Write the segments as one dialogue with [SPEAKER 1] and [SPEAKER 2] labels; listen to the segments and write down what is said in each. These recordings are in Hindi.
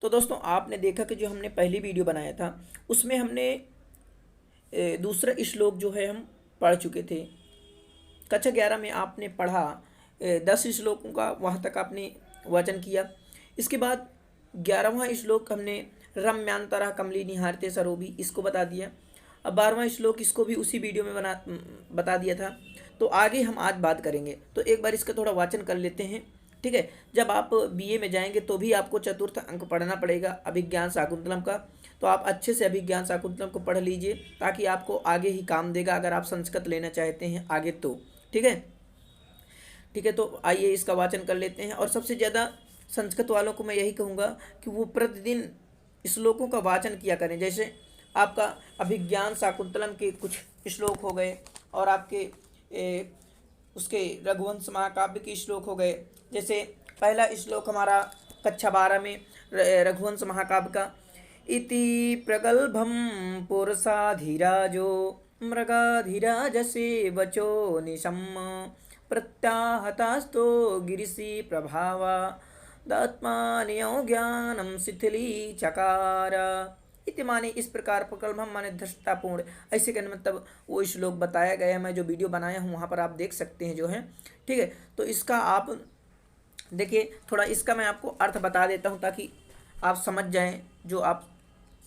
[SPEAKER 1] तो दोस्तों आपने देखा कि जो हमने पहली वीडियो बनाया था उसमें हमने दूसरा श्लोक जो है हम पढ़ चुके थे। कक्षा 11 में आपने पढ़ा 10 श्लोकों का, वहाँ तक आपने वाचन किया। इसके बाद 11वां श्लोक हमने रम्यांतरा कमली निहारते सरोबी, इसको बता दिया। अब 12वां श्लोक इसको भी उसी वीडियो में बता दिया था। तो आगे हम आज बात करेंगे, तो एक बार इसका थोड़ा वाचन कर लेते हैं। ठीक है, जब आप बीए में जाएंगे तो भी आपको चतुर्थ अंक पढ़ना पड़ेगा अभिज्ञान शाकुंतलम का। तो आप अच्छे से अभिज्ञान शाकुंतलम को पढ़ लीजिए ताकि आपको आगे ही काम देगा अगर आप संस्कृत लेना चाहते हैं आगे तो। ठीक है, ठीक है, तो आइए इसका वाचन कर लेते हैं। और सबसे ज़्यादा संस्कृत वालों को मैं यही कहूँगा कि वो प्रतिदिन श्लोकों का वाचन किया करें। जैसे आपका अभिज्ञान शाकुंतलम के कुछ श्लोक हो गए और आपके उसके रघुवंश महाकाव्य के श्लोक हो गए। जैसे पहला श्लोक हमारा कक्षा 12 में रघुवंश महाकाव्य का, इति प्रगल्भम पुरसाधिराजो मृगाधिराजसे वचो निशम प्रत्याहतास्तो गिरिशी प्रभावा दात्मानियो ज्ञानम शिथिली चकार। इति माने इस प्रकार, प्रकल्भम माने धृष्टतापूर्ण, ऐसे कहने मतलब वो श्लोक बताया गया है। मैं जो वीडियो बनाया हूँ वहाँ पर आप देख सकते हैं जो है। ठीक है, तो इसका आप देखिए, थोड़ा इसका मैं आपको अर्थ बता देता हूँ ताकि आप समझ जाएं जो आप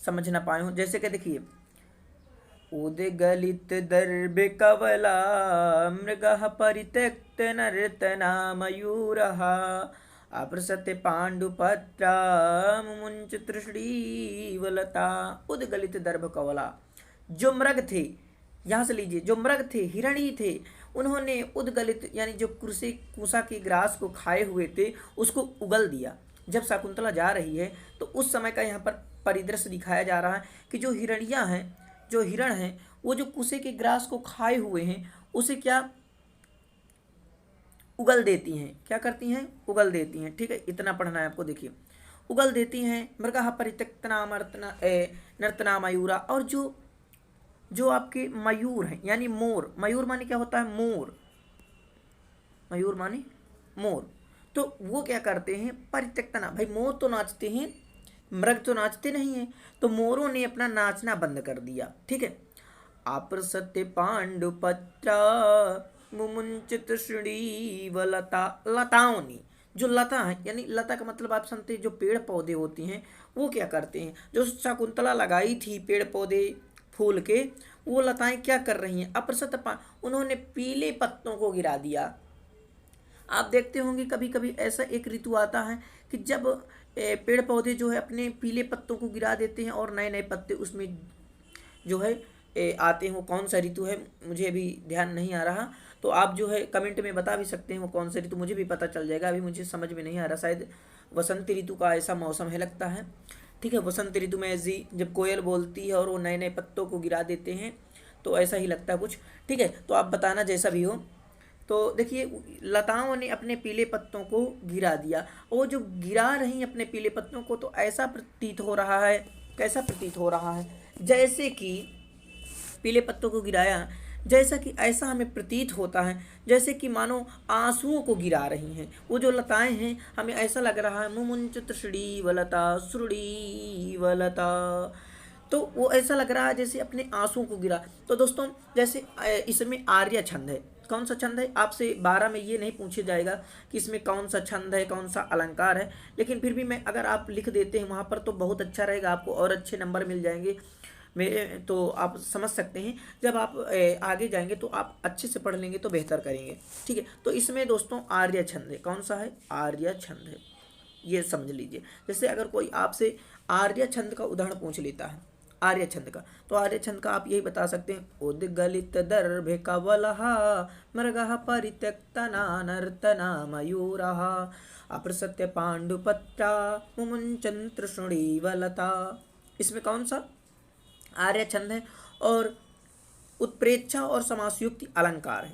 [SPEAKER 1] समझ ना पाए हो। जैसे कि देखिए, उद्गलित दर्भ कवला मृगः परित्यक्त नर्तना मयूरः अप्रसत्य पांडुपत्रा मुमुंच तृष्णीवलता। उद्गलित दर्भ कवला, जो मृग थे, यहाँ से लीजिए, जो मृग थे, हिरणी थे, उन्होंने उद्गलित यानी जो कुसा के ग्रास को खाए हुए थे उसको उगल दिया। जब शकुंतला जा रही है तो उस समय का यहाँ पर परिदृश्य दिखाया जा रहा है कि जो हिरणियाँ हैं, जो हिरण हैं, वो जो कुसे के ग्रास को खाए हुए हैं उसे क्या उगल देती हैं। क्या करती हैं? उगल देती हैं। ठीक है, इतना पढ़ना है आपको। देखिए, उगल देती हैं। मृगः परित्यक्तना नर्तना मयूरा, और जो जो आपके मयूर हैं यानी मोर, मयूर माने क्या होता है? मोर, मयूर माने मोर। तो वो क्या करते हैं? परित्यक्तना, भाई मोर तो नाचते हैं, मृग तो नाचते नहीं हैं, तो मोरों ने अपना नाचना बंद कर दिया। ठीक है, आप्रसत्य पांडुपत्रा मुमुंचित श्रीवलता, लताओं ने, जो लता है यानी लता का मतलब आप समझते हैं जो पेड़ पौधे होती हैं, वो क्या करते हैं? जो शकुंतला लगाई थी पेड़ पौधे फूल के, वो लताएं क्या कर रही हैं? अप्रसत उन्होंने पीले पत्तों को गिरा दिया। आप देखते होंगे कभी कभी ऐसा एक ऋतु आता है कि जब पेड़ पौधे जो है अपने पीले पत्तों को गिरा देते हैं और नए नए पत्ते उसमें जो है आते हैं। वो कौन सा ऋतु है मुझे अभी ध्यान नहीं आ रहा, तो आप जो है कमेंट में बता भी सकते हैं वो कौन सा ऋतु, मुझे भी पता चल जाएगा। अभी मुझे समझ में नहीं आ रहा, शायद वसंत ऋतु का ऐसा मौसम है लगता है। ठीक है, वसंत ऋतु में ऐसी जब कोयल बोलती है और वो नए नए पत्तों को गिरा देते हैं, तो ऐसा ही लगता है कुछ। ठीक है, तो आप बताना जैसा भी हो। तो देखिए, लताओं ने अपने पीले पत्तों को गिरा दिया, और जो गिरा रही अपने पीले पत्तों को, तो ऐसा प्रतीत हो रहा है, कैसा प्रतीत हो रहा है? जैसे कि पीले पत्तों को गिराया, जैसा कि ऐसा हमें प्रतीत होता है जैसे कि मानो आंसुओं को गिरा रही हैं वो जो लताएं हैं। हमें ऐसा लग रहा है मुमुंचित श्रीवलता श्रुड़ीवलता, तो वो ऐसा लग रहा है जैसे अपने आंसुओं को गिरा। तो दोस्तों, जैसे इसमें आर्य छंद है। कौन सा छंद है? आपसे 12 में ये नहीं पूछा जाएगा कि इसमें कौन सा छंद है, कौन सा अलंकार है, लेकिन फिर भी मैं अगर आप लिख देते हैं वहाँ पर तो बहुत अच्छा रहेगा, आपको और अच्छे नंबर मिल जाएंगे मेरे। तो आप समझ सकते हैं, जब आप आगे जाएंगे तो आप अच्छे से पढ़ लेंगे तो बेहतर करेंगे। ठीक है, तो इसमें दोस्तों आर्य छंद है। कौन सा है? आर्य छंद है, ये समझ लीजिए। जैसे अगर कोई आपसे आर्य छंद का उदाहरण पूछ लेता है, आर्य छंद का, तो आर्य छंद का आप यही बता सकते हैं, उद्गलित दर्भे कवलहा मृगः परित्यक्तना नर्तना मयूरः अप्रसत्य पांडुपत्रा मुमुंचन तृष्णीवलता। इसमें कौन सा आर्य छंद है और उत्प्रेक्षा और समासयुक्ति अलंकार है।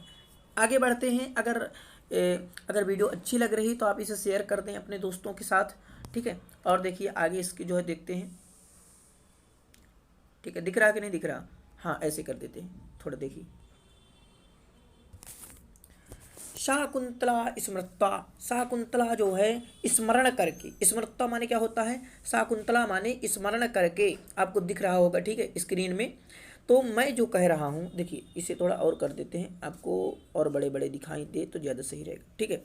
[SPEAKER 1] आगे बढ़ते हैं। अगर वीडियो अच्छी लग रही तो आप इसे शेयर कर दें अपने दोस्तों के साथ। ठीक है, और देखिए आगे इसकी जो है देखते हैं। ठीक है, दिख रहा कि नहीं दिख रहा? हाँ, ऐसे कर देते हैं, थोड़ा देखिए। शाकुंतला स्मृत्वा, शाकुंतला जो है स्मरण करके, स्मृत्वा माने क्या होता है, शाकुंतला माने स्मरण करके, आपको दिख रहा होगा, ठीक है, स्क्रीन में। तो मैं जो कह रहा हूँ, देखिए इसे थोड़ा और कर देते हैं, आपको और बड़े बड़े दिखाई दे तो ज़्यादा सही रहेगा, ठीक है।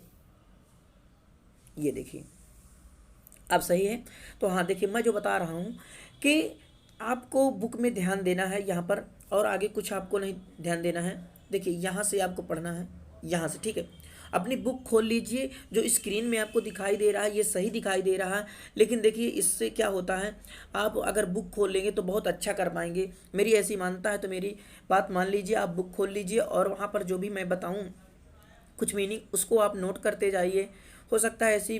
[SPEAKER 1] ये देखिए अब सही है। तो हाँ देखिए, मैं जो बता रहा हूँ कि आपको बुक में ध्यान देना है यहाँ पर, और आगे कुछ आपको नहीं ध्यान देना है। देखिए यहाँ से आपको पढ़ना है, यहाँ से, ठीक है। अपनी बुक खोल लीजिए, जो स्क्रीन में आपको दिखाई दे रहा है ये सही दिखाई दे रहा है, लेकिन देखिए इससे क्या होता है, आप अगर बुक खोल लेंगे तो बहुत अच्छा कर पाएंगे, मेरी ऐसी मानता है। तो मेरी बात मान लीजिए, आप बुक खोल लीजिए और वहाँ पर जो भी मैं बताऊँ कुछ मीनिंग, उसको आप नोट करते जाइए। हो सकता है ऐसी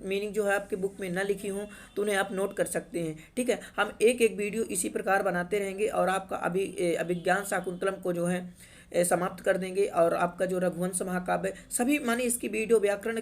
[SPEAKER 1] मीनिंग जो है आपके बुक में ना लिखी हो तो उन्हें आप नोट कर सकते हैं, ठीक है। हम एक एक वीडियो इसी प्रकार बनाते रहेंगे और आपका अभिज्ञान शाकुंतलम को जो है समाप्त कर देंगे। और आपका जो रघुवंश महाकाव्य सभी माने इसकी वीडियो, व्याकरण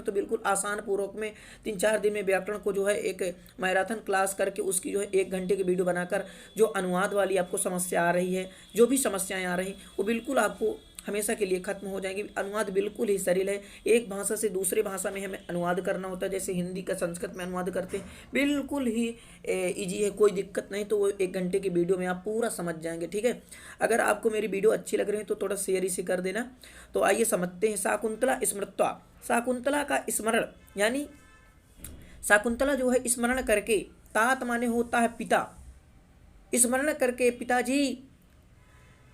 [SPEAKER 1] तो बिल्कुल आसान पूर्वक में 3-4 दिन में व्याकरण को जो है एक मैराथन क्लास करके उसकी जो है 1 घंटे की वीडियो बनाकर, जो अनुवाद वाली आपको समस्या आ रही है, जो भी समस्याएं आ रही वो बिल्कुल आपको हमेशा के लिए खत्म हो जाएंगी। अनुवाद बिल्कुल ही सरल है, एक भाषा से दूसरे भाषा में हमें अनुवाद करना होता है, जैसे हिंदी का संस्कृत में अनुवाद करते हैं, बिल्कुल ही इजी है, कोई दिक्कत नहीं। तो वो 1 घंटे की वीडियो में आप पूरा समझ जाएंगे, ठीक है। अगर आपको मेरी वीडियो अच्छी लग रही है तो थोड़ा शेयर इसे कर देना। तो आइए समझते हैं, शाकुंतला स्मृत्वा, शाकुंतला का स्मरण, यानी शाकुंतला जो है स्मरण करके, तात माने होता है पिता, स्मरण करके पिताजी,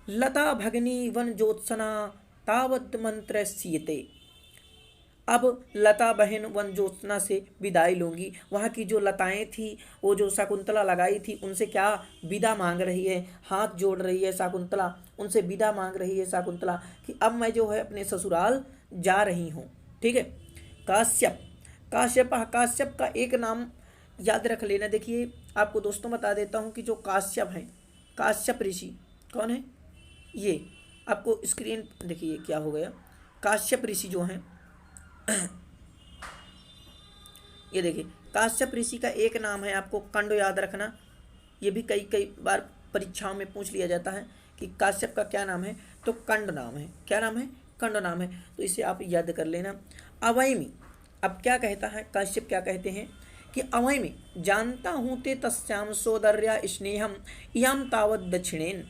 [SPEAKER 1] लता भगनी वन ज्योत्सना तावत मंत्र सीते। अब लता बहन वन ज्योत्सना से विदाई लूँगी, वहाँ की जो लताएं थी वो जो शकुंतला लगाई थी उनसे क्या विदा मांग रही है, हाथ जोड़ रही है शकुंतला, उनसे विदा मांग रही है शकुंतला कि अब मैं जो है अपने ससुराल जा रही हूँ, ठीक है। काश्यप, काश्यप का एक नाम याद रख लेना। देखिए आपको दोस्तों बता देता हूँ कि जो काश्यप हैं, काश्यप ऋषि कौन है, ये आपको स्क्रीन देखिए क्या हो गया, काश्यप ऋषि जो हैं ये देखिए काश्यप ऋषि का एक नाम है, आपको कंड याद रखना, ये भी कई बार परीक्षाओं में पूछ लिया जाता है कि काश्यप का क्या नाम है, तो कंड नाम है। क्या नाम है, कंड नाम है, तो इसे आप याद कर लेना। अवैमी, अब क्या कहता है काश्यप, क्या कहते हैं कि अवैमी जानता हूँ ते तस्याम सोदर्या स्नेहम इयम तावत दक्षिणेन।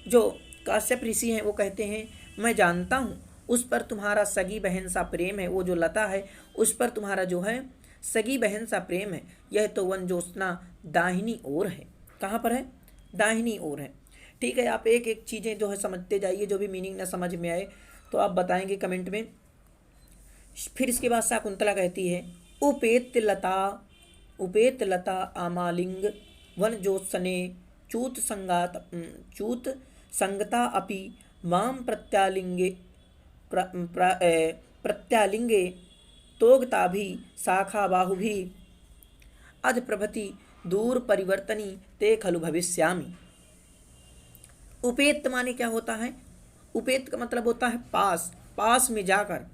[SPEAKER 1] जो काश्यप ऋषि हैं वो कहते हैं मैं जानता हूँ उस पर तुम्हारा सगी बहन सा प्रेम है, वो जो लता है उस पर तुम्हारा जो है सगी बहन सा प्रेम है, यह तो वन ज्योत्सना दाहिनी ओर है। कहाँ पर है, दाहिनी ओर है, ठीक है। आप एक एक चीज़ें जो है समझते जाइए, जो भी मीनिंग ना समझ में आए तो आप बताएंगे कमेंट में। फिर इसके बाद शाकुंतला कहती है उपेत लता आमालिंग वन ज्योत्सने चूत संगता अपि माम प्रत्यालिंगे तोगताभि शाखा बाहुभि अध प्रभति दूर परिवर्तनी ते खलु भविष्यामि। उपेत माने क्या होता है, उपेत का मतलब होता है पास, पास में जाकर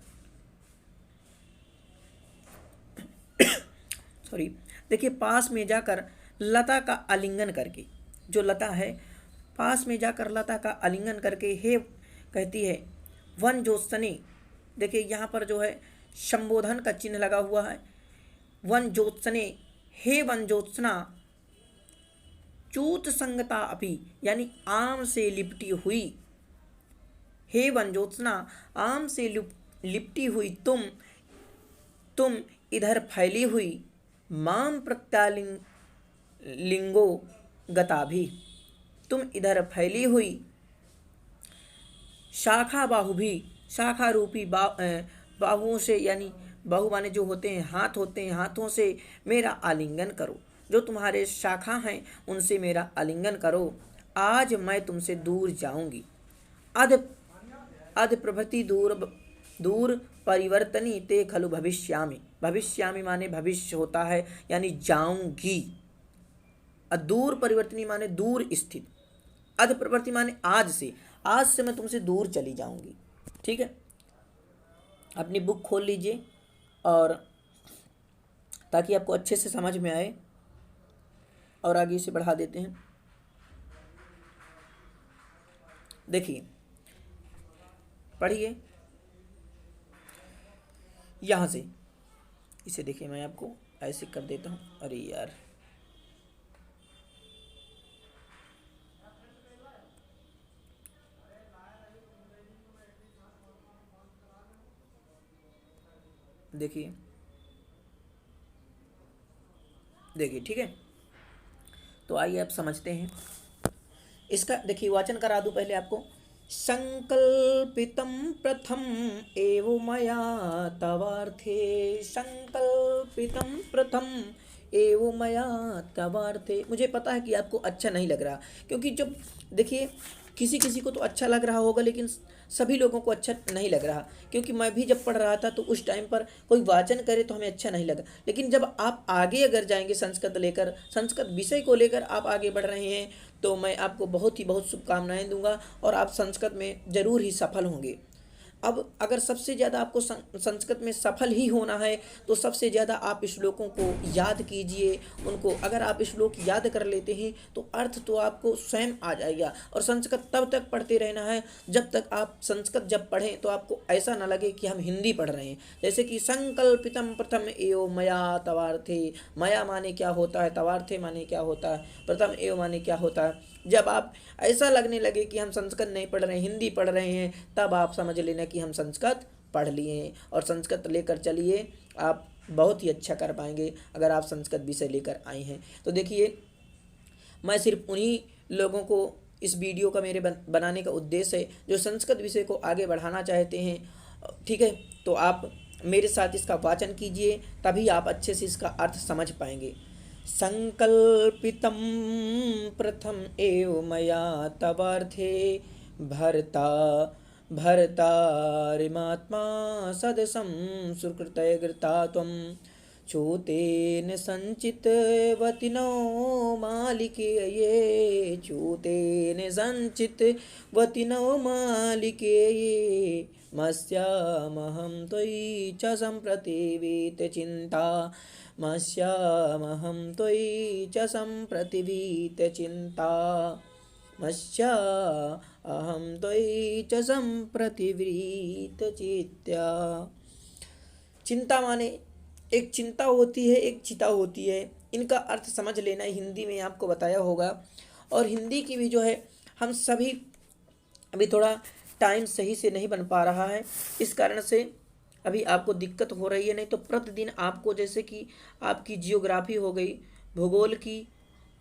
[SPEAKER 1] सॉरी, देखिए पास में जाकर लता का आलिंगन करके, जो लता है पास में जाकर लता का आलिंगन करके हे कहती है वन ज्योत्सने, देखिए यहाँ पर जो है संबोधन का चिन्ह लगा हुआ है, वन ज्योत्सने, हे वन ज्योत्सना, चूत संगता अपि यानी आम से लिपटी हुई, हे वन ज्योत्सना आम से लिपटी हुई तुम इधर फैली हुई, माम प्रत्यालिंगो गताभि, तुम इधर फैली हुई, शाखा बाहु भी, शाखा रूपी बाहुओं से, यानी बाहु माने जो होते हैं हाथ होते हैं, हाथों से मेरा आलिंगन करो, जो तुम्हारे शाखा हैं उनसे मेरा आलिंगन करो, आज मैं तुमसे दूर जाऊंगी। अध प्रभृति दूर परिवर्तनी ते खलु भविष्यामि, भविष्यामि माने भविष्य होता है यानी जाऊंगी, दूर परिवर्तनी माने दूर स्थित, अध प्रवृत्ति माने आज से मैं तुमसे दूर चली जाऊंगी, ठीक है। अपनी बुक खोल लीजिए और ताकि आपको अच्छे से समझ में आए, और आगे इसे बढ़ा देते हैं। देखिए पढ़िए, यहाँ से इसे देखिए, मैं आपको ऐसे कर देता हूँ। अरे यार, देखिए देखिए, ठीक है। तो आइए आप समझते हैं इसका। देखिए वाचन करा दूं पहले आपको। संकल्पितं प्रथम एव मया तवार्थे, संकल्पितं प्रथम एव मया तवार्थे। मुझे पता है कि आपको अच्छा नहीं लग रहा, क्योंकि जब देखिए किसी किसी को तो अच्छा लग रहा होगा, लेकिन सभी लोगों को अच्छा नहीं लग रहा। क्योंकि मैं भी जब पढ़ रहा था तो उस टाइम पर कोई वाचन करे तो हमें अच्छा नहीं लगा, लेकिन जब आप आगे अगर जाएंगे संस्कृत लेकर, संस्कृत विषय को लेकर आप आगे बढ़ रहे हैं, तो मैं आपको बहुत ही बहुत शुभकामनाएं दूंगा और आप संस्कृत में ज़रूर ही सफल होंगे। अब अगर सबसे ज़्यादा आपको संस्कृत में सफल ही होना है, तो सबसे ज़्यादा आप श्लोकों को याद कीजिए। उनको अगर आप श्लोक याद कर लेते हैं तो अर्थ तो आपको स्वयं आ जाएगा। और संस्कृत तब तक पढ़ते रहना है जब तक आप संस्कृत जब पढ़ें तो आपको ऐसा ना लगे कि हम हिंदी पढ़ रहे हैं। जैसे कि संकल्पितम प्रथम एव मया तवार्थे, मया माने क्या होता है, तवार्थे माने क्या होता है, प्रथम एव माने क्या होता है। जब आप ऐसा लगने लगे कि हम संस्कृत नहीं पढ़ रहे हैं, हिंदी पढ़ रहे हैं, तब आप समझ लेना कि हम संस्कृत पढ़ लिए हैं। और संस्कृत लेकर चलिए, आप बहुत ही अच्छा कर पाएंगे अगर आप संस्कृत विषय लेकर आए हैं। तो देखिए, मैं सिर्फ उन्हीं लोगों को इस वीडियो का मेरे बनाने का उद्देश्य है जो संस्कृत विषय को आगे बढ़ाना चाहते हैं, ठीक है। तो आप मेरे साथ इसका वाचन कीजिए, तभी आप अच्छे से इसका अर्थ समझ पाएंगे। संकल्पितं प्रथम एव मया तवार्थे, भर्ता भर्तारिमात्मा सदसं सुकृतयकृता त्वं, चूतेन संचितवतिनो मालिके ये, चूतेन संचितवतिनो मालिके ये, मस्यामहं त्वयि च सम्प्रति चिन्ता, मस्यामहं त्वयि च सम्प्रति चिन्ता, मस्यामहं त्वयि च सम्प्रति चित्या। चिंता माने एक चिंता होती है, एक चिता होती है। इनका अर्थ समझ लेना, हिंदी में आपको बताया होगा। और हिंदी की भी जो है, हम सभी अभी थोड़ा टाइम सही से नहीं बन पा रहा है, इस कारण से अभी आपको दिक्कत हो रही है। नहीं तो प्रतिदिन आपको, जैसे कि आपकी जियोग्राफी हो गई, भूगोल की,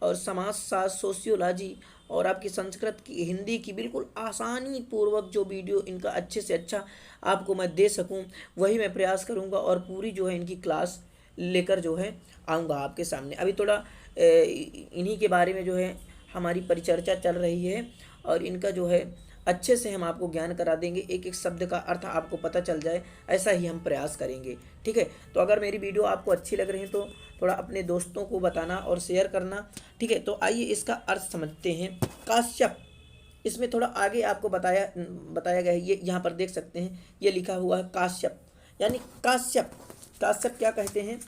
[SPEAKER 1] और समाजशास्त्र, सोशियोलॉजी, और आपकी संस्कृत की, हिंदी की, बिल्कुल आसानी पूर्वक जो वीडियो इनका अच्छे से अच्छा आपको मैं दे सकूं, वही मैं प्रयास करूंगा। और पूरी जो है इनकी क्लास लेकर जो है आऊँगा आपके सामने। अभी थोड़ा इन्हीं के बारे में जो है हमारी परिचर्चा चल रही है, और इनका जो है अच्छे से हम आपको ज्ञान करा देंगे, एक एक शब्द का अर्थ आपको पता चल जाए, ऐसा ही हम प्रयास करेंगे, ठीक है। तो अगर मेरी वीडियो आपको अच्छी लग रही है तो थोड़ा अपने दोस्तों को बताना और शेयर करना, ठीक है। तो आइए इसका अर्थ समझते हैं। काश्यप, इसमें थोड़ा आगे आपको बताया गया है, ये यहाँ पर देख सकते हैं, ये लिखा हुआ है काश्यप, यानी काश्यप। काश्यप क्या कहते हैं?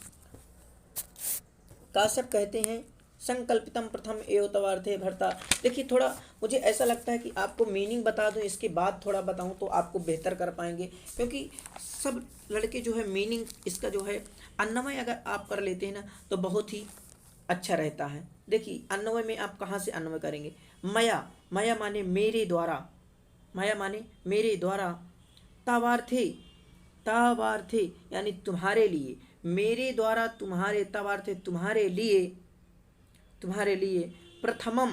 [SPEAKER 1] काश्यप कहते हैं संकल्पितम प्रथम एव तवार्थे भर्ता। देखिए, थोड़ा मुझे ऐसा लगता है कि आपको मीनिंग बता दूं, इसके बाद थोड़ा बताऊं तो आपको बेहतर कर पाएंगे, क्योंकि सब लड़के जो है मीनिंग इसका जो है अन्वय अगर आप कर लेते हैं ना तो बहुत ही अच्छा रहता है। देखिए, अन्वय में आप कहाँ से अन्वय करेंगे? मया, मया माने मेरे द्वारा, मया माने मेरे द्वारा, तवार्थे, तवार्थे यानी तुम्हारे लिए, मेरे द्वारा तुम्हारे, तवार्थे तुम्हारे लिए, तुम्हारे लिए, प्रथमम,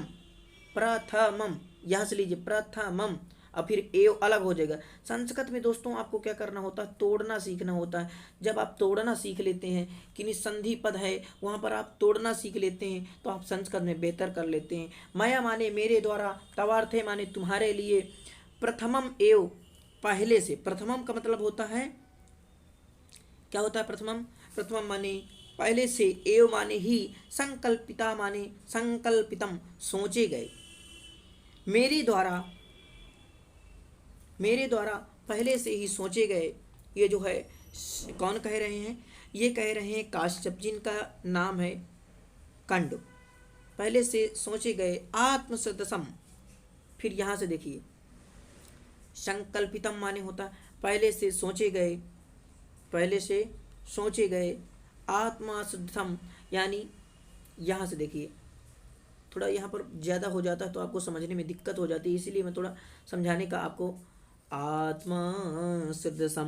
[SPEAKER 1] प्रथमम यहाँ से लीजिए, प्रथमम, और फिर एव अलग हो जाएगा। संस्कृत में दोस्तों आपको क्या करना होता है? तोड़ना सीखना होता है। जब आप तोड़ना सीख लेते हैं, किन्हीं संधि पद है वहाँ पर आप तोड़ना सीख लेते हैं, तो आप संस्कृत में बेहतर कर लेते हैं। माया माने मेरे द्वारा, तवार्थे माने तुम्हारे लिए, प्रथमम एव पहले से। प्रथमम का मतलब होता है, क्या होता है प्रथमम? प्रथमम माने पहले से, एव माने ही, संकल्पिता माने संकल्पितम सोचे गए, मेरे द्वारा, मेरे द्वारा पहले से ही सोचे गए। ये जो है कौन कह रहे हैं? ये कह रहे हैं काश्यप, जिनका नाम है कंड। पहले से सोचे गए, आत्मसदसम। फिर यहाँ से देखिए, संकल्पितम माने होता पहले से सोचे गए, पहले से सोचे गए आत्माशुद्धम, यानी यहाँ से देखिए थोड़ा यहाँ पर ज़्यादा हो जाता है तो आपको समझने में दिक्कत हो जाती है, इसीलिए मैं थोड़ा समझाने का आपको। आत्मसदसम,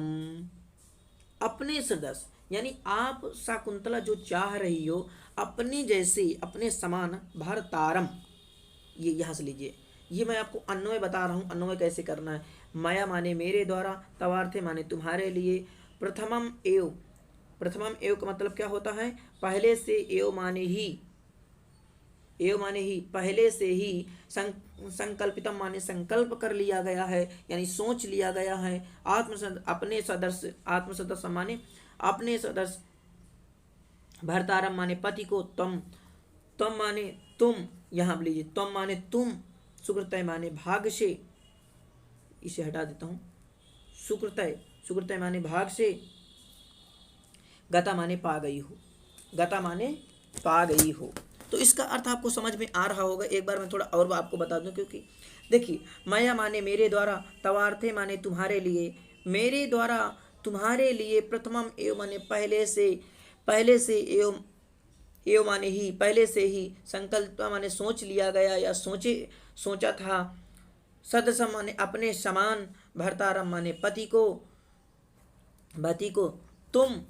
[SPEAKER 1] अपने सदस्य, यानी आप शाकुंतला जो चाह रही हो अपने जैसे, अपने समान भरतारम, ये यहाँ से लीजिए, ये मैं आपको अन्वय बता रहा हूँ। अन्वय कैसे करना है। माया माने मेरे द्वारा, तवार्थे माने तुम्हारे लिए, प्रथमम एव, प्रथमम एव का मतलब क्या होता है, पहले से, एव माने ही, एव माने ही पहले से ही, संकल्पितम माने संकल्प कर लिया गया है, यानी सोच लिया गया है। अपने सदस्य, आत्मसदस्य माने अपने सदस्य, भरतारम माने पति को, तम, तम माने तुम, यहाँ लीजिए तम माने तुम, सुकृतय माने भाग से, इसे हटा देता हूँ, सुकृतय, सुकृतय माने भाग से, गता माने पा गई हो, गता माने पा गई हो। तो इसका अर्थ आपको समझ में आ रहा होगा। एक बार मैं थोड़ा और आपको बता दूं, क्योंकि देखिए माया माने मेरे द्वारा, तवार्थे माने तुम्हारे लिए, मेरे द्वारा तुम्हारे लिए, प्रथमम एव माने पहले से, पहले से, एवं एव माने ही पहले से ही, संकल्प माने सोच लिया गया या सोचा था, सदसम माने अपने समान, भरतारम माने पति को, तुम,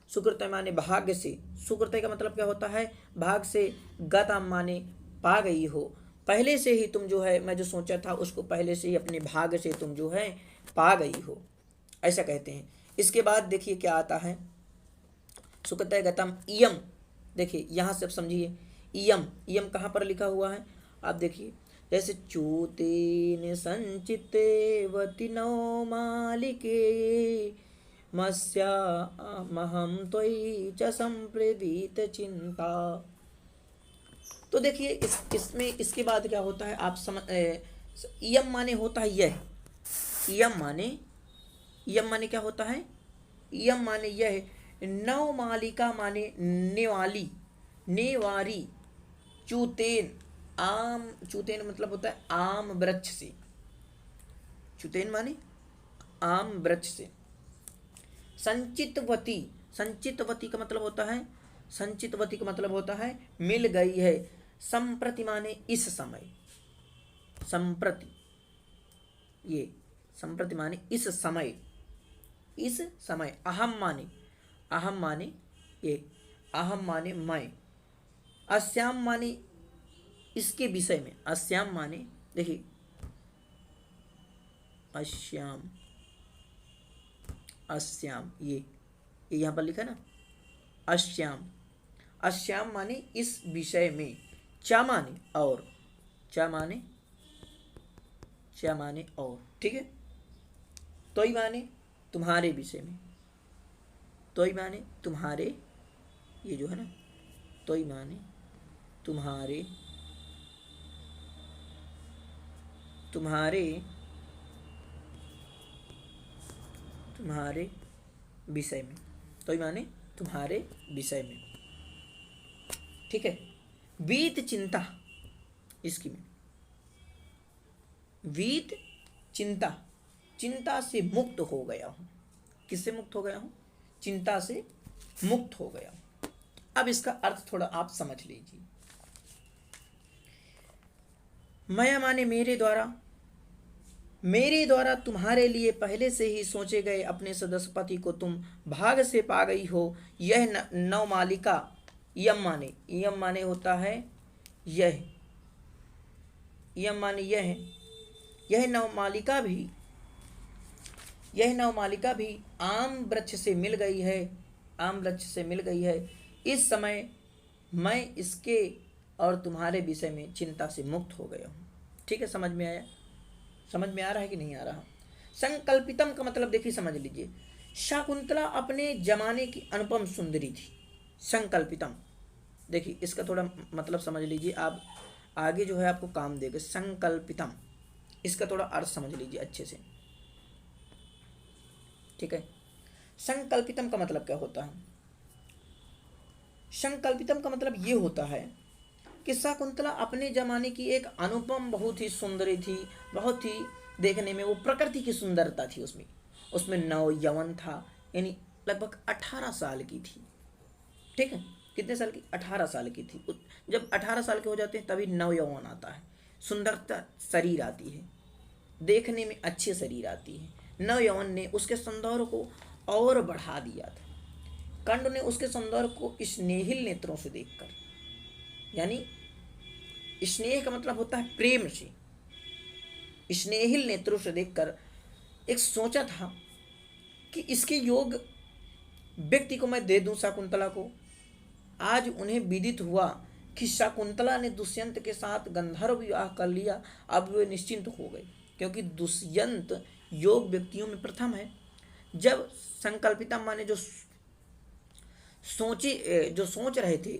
[SPEAKER 1] सुकृतय माने भाग्य से, सुकृतय का मतलब क्या होता है, भाग से, गता माने पा गई हो, पहले से ही तुम जो है, मैं जो सोचा था उसको पहले से ही अपने भाग से तुम जो है पा गई हो, ऐसा कहते हैं। इसके बाद देखिए क्या आता है, सुकृतय गतम इयम, देखिए यहाँ से अब समझिए, इयम, इयम कहाँ पर लिखा हुआ है, आप देखिए, जैसे चूतेन संचिते नो मालिके मस्यामहं त्वयि च संप्रदीत चिंता। तो देखिए इसमें इसके बाद क्या होता है, आप समझ, इयम माने होता है यह, इयम माने क्या होता है, इयम माने यह, नव मालिका माने नेवाली, नेवारी, चूतेन, आम, चूतेन मतलब होता है आम वृक्ष से, चूतेन माने आम वृक्ष से, संचितवती, संचितवती का मतलब होता है, संचितवती का मतलब होता है मिल गई है, संप्रति माने इस समय, संप्रति, ये संप्रति माने इस समय, इस समय, अहम माने ये, अहम माने मैं, अस्याम माने इसके विषय में, अस्याम माने देखिए, अस्याम, अस्याम, ये यहाँ पर लिखा ना, अस्याम, अस्याम माने इस विषय में, चा माने और, चा माने, चा माने और, ठीक है। तोई माने तुम्हारे विषय में, तोई माने तुम्हारे, ये जो है ना, तोई माने तुम्हारे, तुम्हारे, तुम्हारे विषय में, तोई माने तुम्हारे विषय में, ठीक है। वीत चिंता, इसकी में वीत चिंता, चिंता से मुक्त हो गया हूं, किससे मुक्त हो गया हूं, चिंता से मुक्त हो गया हूं। अब इसका अर्थ थोड़ा आप समझ लीजिए। माया माने मेरे द्वारा, मेरे द्वारा तुम्हारे लिए पहले से ही सोचे गए अपने सदस्य पति को तुम भाग से पा गई हो, यह नवमालिका, यम माने होता है यह, यम माने यह नवमालिका भी, यह नवमालिका भी आम वृक्ष से मिल गई है, आम वृक्ष से मिल गई है, इस समय मैं इसके और तुम्हारे विषय में चिंता से मुक्त हो गया हूँ। ठीक है, समझ में आया, समझ में आ रहा है कि नहीं आ रहा। संकल्पितम का मतलब देखिए समझ लीजिए, शाकुंतला अपने जमाने की अनुपम सुंदरी थी। संकल्पितम, देखिए इसका थोड़ा मतलब समझ लीजिए, आप आगे जो है आपको काम देगा। संकल्पितम, इसका थोड़ा अर्थ समझ लीजिए अच्छे से, ठीक है। संकल्पितम का मतलब क्या होता है? संकल्पितम का मतलब ये होता है कि शकुंतला अपने जमाने की एक अनुपम, बहुत ही सुंदरी थी, बहुत ही देखने में वो प्रकृति की सुंदरता थी, उसमें उसमें नवयौवन था, यानी लगभग 18 साल की थी। ठीक है, कितने साल की? 18 साल की थी। जब 18 साल के हो जाते हैं तभी नवयौवन आता है, सुंदरता शरीर आती है, देखने में अच्छी शरीर आती है। नवयौवन ने उसके सौंदर्य को और बढ़ा दिया था। कंड ने उसके सौंदर्य को स्नेहिल नेत्रों से देखकर, यानी स्नेह का मतलब होता है प्रेम से, स्नेहिल नेत्रों से देखकर एक सोचा था कि इसके योग व्यक्ति को मैं दे दूं शकुंतला को। आज उन्हें विदित हुआ कि शकुंतला ने दुष्यंत के साथ गंधर्व विवाह कर लिया। अब वे निश्चिंत हो गए, क्योंकि दुष्यंत योग व्यक्तियों में प्रथम है। जब संकल्पिता माने जो सोच रहे थे,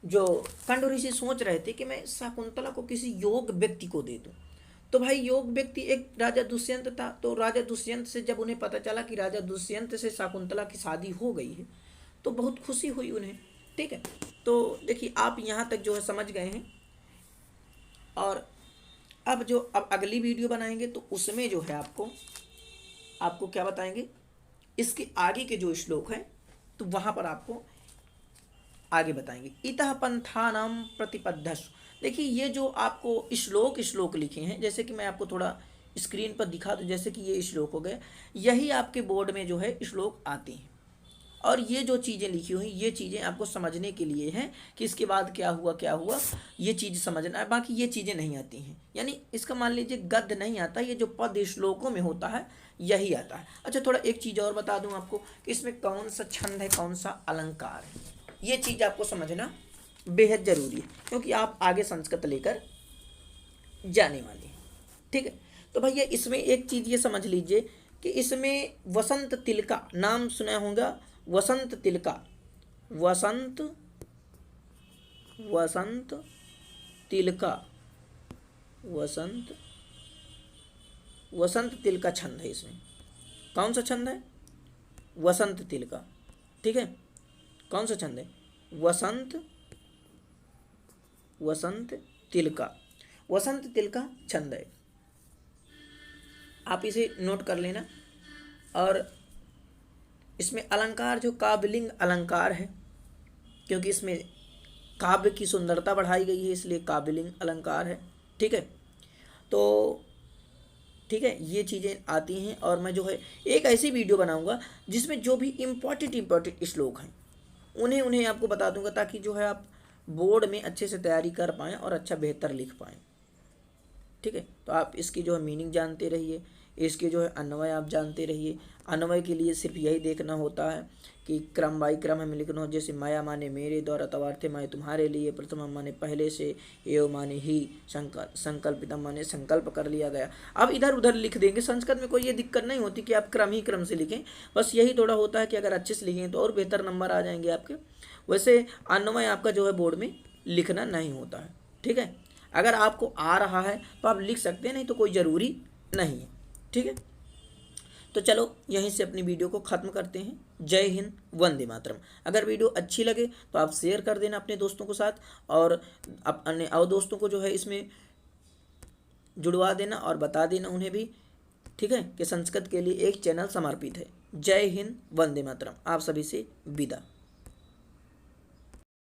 [SPEAKER 1] जो कंड ऋषि सोच रहे थे कि मैं शकुंतला को किसी योग व्यक्ति को दे दूं, तो भाई योग व्यक्ति एक राजा दुष्यंत था। तो राजा दुष्यंत से जब उन्हें पता चला कि राजा दुष्यंत से शकुंतला की शादी हो गई है, तो बहुत खुशी हुई उन्हें। ठीक है, तो देखिए आप यहाँ तक जो है समझ गए हैं। और अब अगली वीडियो बनाएंगे तो उसमें जो है आपको क्या बताएंगे, इसके आगे के जो श्लोक हैं तो वहाँ पर आपको आगे बताएंगे। इतः पंथानाम प्रतिपद्धस्व। देखिए ये जो आपको श्लोक लिखे हैं, जैसे कि मैं आपको थोड़ा स्क्रीन पर दिखा दूं, जैसे कि ये श्लोक हो गए, यही आपके बोर्ड में जो है श्लोक आते हैं। और ये जो चीज़ें लिखी हुई ये चीज़ें आपको समझने के लिए हैं कि इसके बाद क्या हुआ, ये चीज़ समझना है। बाकी ये चीज़ें नहीं आती हैं, यानी इसका मान लीजिए गद्य नहीं आता, ये जो पद श्लोकों में होता है यही आता है। अच्छा, थोड़ा एक चीज़ और बता दूं आपको कि इसमें कौन सा छंद है, कौन सा अलंकार है, ये चीज़ आपको समझना बेहद ज़रूरी है, क्योंकि आप आगे संस्कृत लेकर जाने वाले हैं। ठीक है, तो भैया इसमें एक चीज़ ये समझ लीजिए कि इसमें वसंत तिलका नाम सुना होगा। वसंत तिलका, वसंत तिलका, वसंत तिलका छंद है। इसमें कौन सा छंद है? वसंत तिलका। ठीक है, कौन सा छंद है? वसंत तिलका छंद है। आप इसे नोट कर लेना। और इसमें अलंकार जो काव्यलिंग अलंकार है, क्योंकि इसमें काव्य की सुंदरता बढ़ाई गई है, इसलिए काव्यलिंग अलंकार है। ठीक है, तो ठीक है, ये चीज़ें आती हैं। और मैं जो है एक ऐसी वीडियो बनाऊंगा जिसमें जो भी इम्पोर्टेंट श्लोक हैं उन्हें आपको बता दूंगा, ताकि जो है आप बोर्ड में अच्छे से तैयारी कर पाएँ और अच्छा बेहतर लिख पाएँ। ठीक है, तो आप इसकी जो है मीनिंग जानते रहिए, इसके जो है अन्वय आप जानते रहिए। अन्वय के लिए सिर्फ यही देखना होता है कि क्रम बाई क्रम हमें लिखना हो। जैसे माया माने मेरे द्वारा, तवार्थे माने तुम्हारे लिए, प्रथम माने पहले से, एव माने ही, संकल्पितम माने संकल्प कर लिया गया। अब इधर उधर लिख देंगे। संस्कृत में कोई ये दिक्कत नहीं होती कि आप क्रम से लिखें, बस यही थोड़ा होता है कि अगर अच्छे से लिखें तो और बेहतर नंबर आ जाएंगे आपके। वैसे अन्वय आपका जो है बोर्ड में लिखना नहीं होता है। ठीक है, अगर आपको आ रहा है तो आप लिख सकते हैं, नहीं तो कोई ज़रूरी नहीं है। ठीक है, तो चलो यहीं से अपनी वीडियो को ख़त्म करते हैं। जय हिंद, वंदे मातरम। अगर वीडियो अच्छी लगे तो आप शेयर कर देना अपने दोस्तों के साथ, और अपने और दोस्तों को जो है इसमें जुड़वा देना और बता देना उन्हें भी। ठीक है, कि संस्कृत के लिए एक चैनल समर्पित है। जय हिंद, वंदे मातरम। आप सभी से विदा।